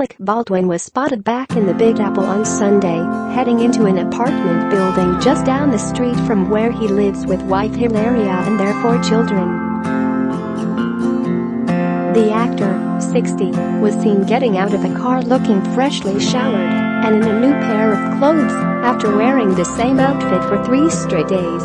Alec Baldwin was spotted back in the Big Apple on Sunday, heading into an apartment building just down the street from where he lives with wife Hilaria and their 4 children. The actor, 60, was seen getting out of a car looking freshly showered and in a new pair of clothes after wearing the same outfit for 3 straight days.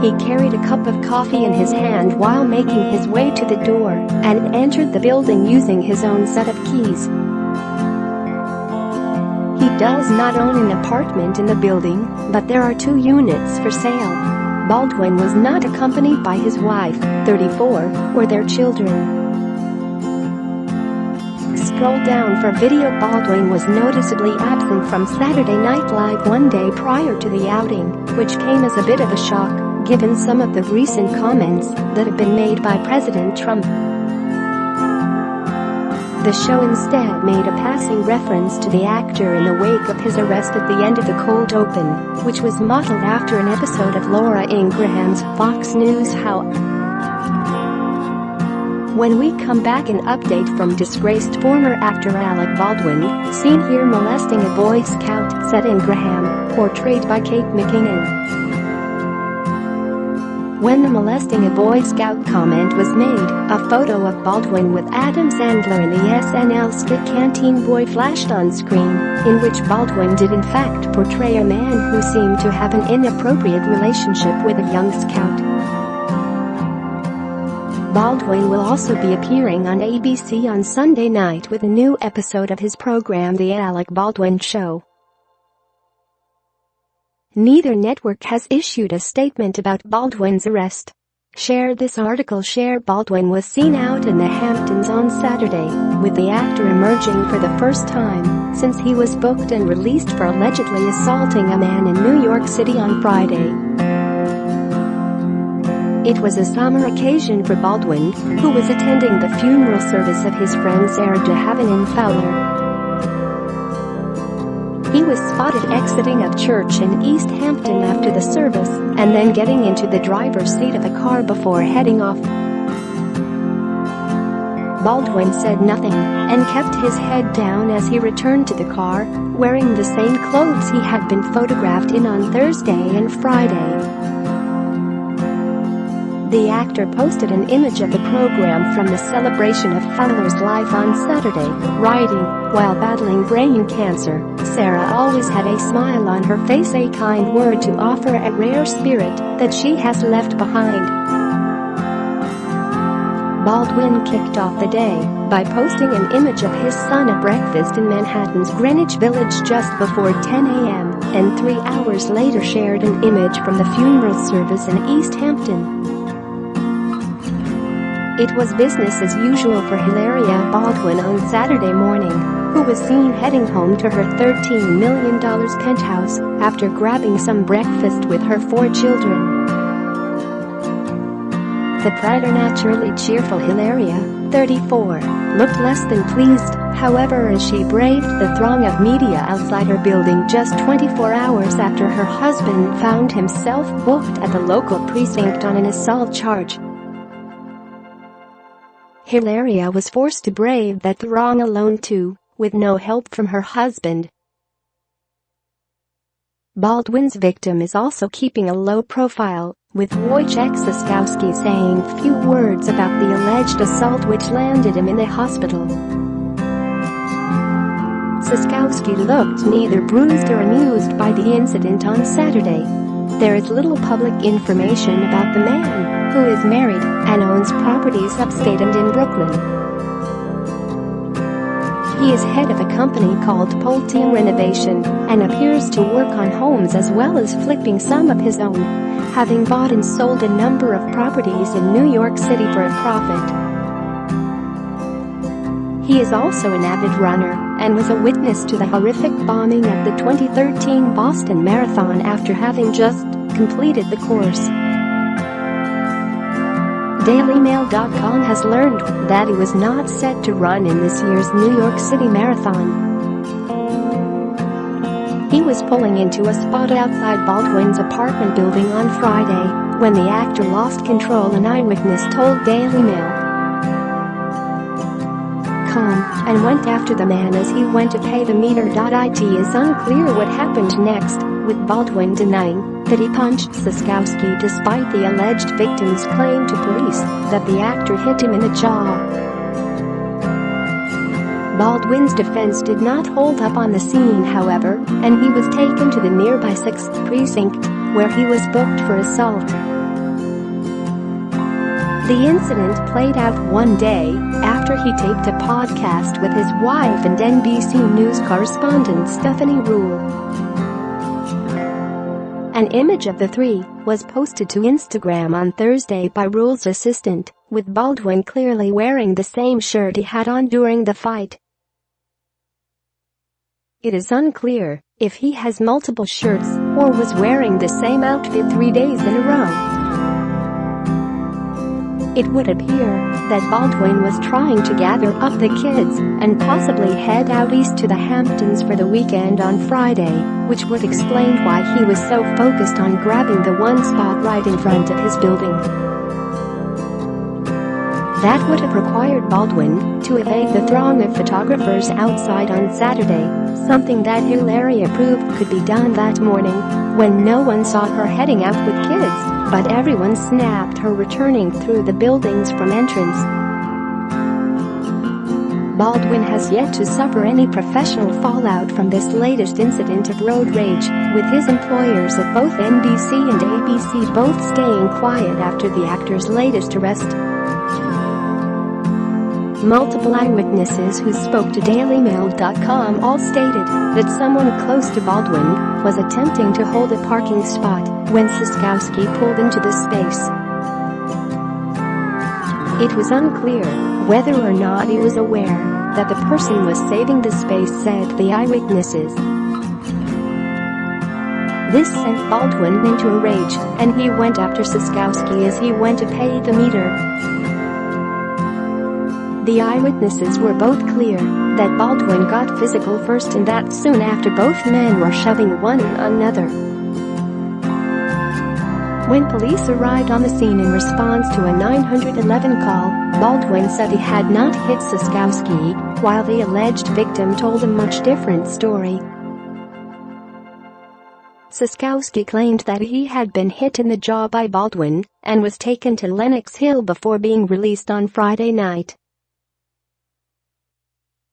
He carried a cup of coffee in his hand while making his way to the door and entered the building using his own set of keys. He does not own an apartment in the building, but there are 2 units for sale. Baldwin was not accompanied by his wife, 34, or their children. Scroll down for video. Baldwin was noticeably absent from Saturday Night Live one day prior to the outing, which came as a bit of a shock, given some of the recent comments that have been made by President Trump. The show instead made a passing reference to the actor in the wake of his arrest at the end of the cold open, which was modeled after an episode of Laura Ingraham's Fox News How. When we come back, an update from disgraced former actor Alec Baldwin, seen here molesting a Boy Scout, said Ingraham, portrayed by Kate McKinnon. When the molesting a Boy Scout comment was made, a photo of Baldwin with Adam Sandler in the SNL skit Canteen Boy flashed on screen, in which Baldwin did in fact portray a man who seemed to have an inappropriate relationship with a young scout. Baldwin will also be appearing on ABC on Sunday night with a new episode of his program The Alec Baldwin Show. Neither network has issued a statement about Baldwin's arrest. Share this article. Baldwin was seen out in the Hamptons on Saturday, with the actor emerging for the first time since he was booked and released for allegedly assaulting a man in New York City on Friday. It was a somber occasion for Baldwin, who was attending the funeral service of his friend Sarah DeHaven Fowler. He was spotted exiting a church in East Hampton after the service and then getting into the driver's seat of a car before heading off. Baldwin said nothing and kept his head down as he returned to the car, wearing the same clothes he had been photographed in on Thursday and Friday. The actor posted an image of the program from the celebration of Fowler's life on Saturday, writing, "While battling brain cancer, Sarah always had a smile on her face, a kind word to offer, a rare spirit that she has left behind." Baldwin kicked off the day by posting an image of his son at breakfast in Manhattan's Greenwich Village just before 10 a.m., and 3 hours later shared an image from the funeral service in East Hampton. It was business as usual for Hilaria Baldwin on Saturday morning, who was seen heading home to her $13 million penthouse after grabbing some breakfast with her 4 children. The preternaturally cheerful Hilaria, 34, looked less than pleased, however, as she braved the throng of media outside her building just 24 hours after her husband found himself booked at the local precinct on an assault charge. Hilaria was forced to brave that throng alone too, with no help from her husband. Baldwin's victim is also keeping a low profile, with Wojciech Siskowski saying few words about the alleged assault which landed him in the hospital. Siskowski looked neither bruised or amused by the incident on Saturday. There is little public information about the man, who is married and owns properties upstate and in Brooklyn. He is head of a company called Pulte Renovation and appears to work on homes as well as flipping some of his own, having bought and sold a number of properties in New York City for a profit. He is also an avid runner and was a witness to the horrific bombing at the 2013 Boston Marathon after having just completed the course. DailyMail.com has learned that he was not set to run in this year's New York City Marathon. He was pulling into a spot outside Baldwin's apartment building on Friday when the actor lost control, an eyewitness told Daily Mail. Hilaria.com and went after the man as he went to pay the meter. It is unclear what happened next, with Baldwin denying that he punched Siskowski despite the alleged victim's claim to police that the actor hit him in the jaw. Baldwin's defense did not hold up on the scene, however, and he was taken to the nearby 6th Precinct, where he was booked for assault. The incident played out one day after he taped a podcast with his wife and NBC News correspondent Stephanie Rule. An image of the three was posted to Instagram on Thursday by Rule's assistant, with Baldwin clearly wearing the same shirt he had on during the fight. It is unclear if he has multiple shirts or was wearing the same outfit 3 days in a row. It would appear that Baldwin was trying to gather up the kids and possibly head out east to the Hamptons for the weekend on Friday, which would explain why he was so focused on grabbing the one spot right in front of his building. That would have required Baldwin to evade the throng of photographers outside on Saturday, something that Hilaria proved could be done that morning when no one saw her heading out with kids, but everyone snapped her returning through the buildings from entrance. Baldwin has yet to suffer any professional fallout from this latest incident of road rage, with his employers at both NBC and ABC both staying quiet after the actor's latest arrest. Multiple eyewitnesses who spoke to DailyMail.com all stated that someone close to Baldwin was attempting to hold a parking spot when Siskowski pulled into the space. It was unclear whether or not he was aware that the person was saving the space, said the eyewitnesses. This sent Baldwin into a rage, and he went after Siskowski as he went to pay the meter. The eyewitnesses were both clear that Baldwin got physical first, and that soon after both men were shoving one another. When police arrived on the scene in response to a 911 call, Baldwin said he had not hit Siskowski, while the alleged victim told a much different story. Siskowski claimed that he had been hit in the jaw by Baldwin and was taken to Lenox Hill before being released on Friday night.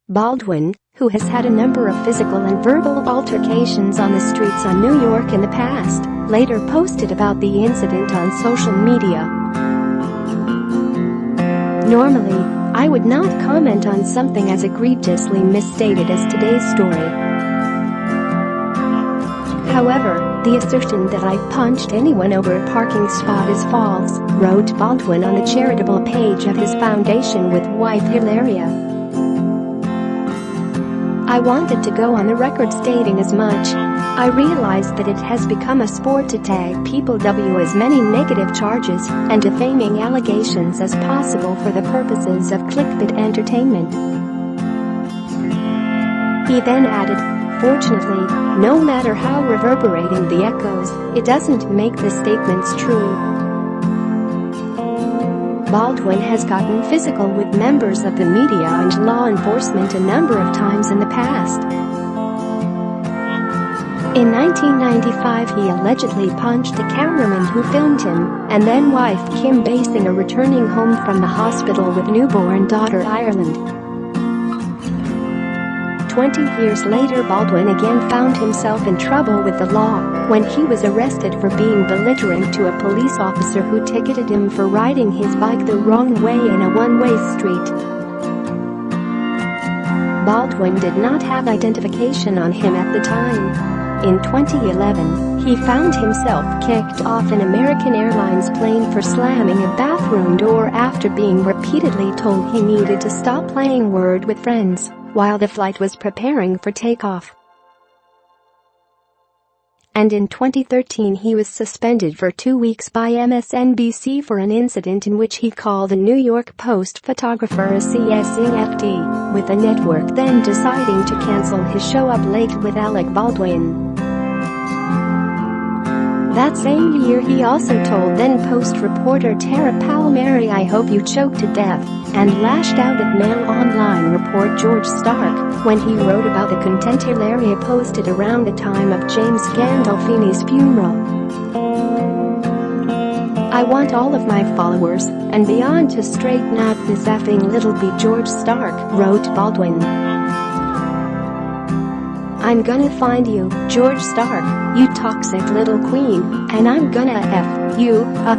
Baldwin, who has had a number of physical and verbal altercations on the streets of New York in the past, later posted about the incident on social media. Normally, I would not comment on something as egregiously misstated as today's story. However, the assertion that I punched anyone over a parking spot is false, wrote Baldwin on the charitable page of his foundation with wife Hilaria. I wanted to go on the record stating as much. I realized that it has become a sport to tag people with as many negative charges and defaming allegations as possible for the purposes of clickbait entertainment. He then added, fortunately, no matter how reverberating the echoes, it doesn't make the statements true. Baldwin has gotten physical with members of the media and law enforcement a number of times in the past. In 1995, he allegedly punched a cameraman who filmed him, and then wife Kim Basinger returning home from the hospital with newborn daughter Ireland. 20 years later, Baldwin again found himself in trouble with the law when he was arrested for being belligerent to a police officer who ticketed him for riding his bike the wrong way in a one-way street. Baldwin did not have identification on him at the time. In 2011, he found himself kicked off an American Airlines plane for slamming a bathroom door after being repeatedly told he needed to stop playing Word with friends while the flight was preparing for takeoff. And in 2013, he was suspended for 2 weeks by MSNBC for an incident in which he called a New York Post photographer a CSEFD, with the network then deciding to cancel his show Up Late with Alec Baldwin. That same year he also told then-Post reporter Tara Palmieri, "I hope you choke to death," and lashed out at Mail Online report George Stark when he wrote about the content Hilaria posted around the time of James Gandolfini's funeral. "I want all of my followers and beyond to straighten out this effing little b George Stark," wrote Baldwin. "I'm gonna find you, George Stark, you toxic little queen, and I'm gonna F you up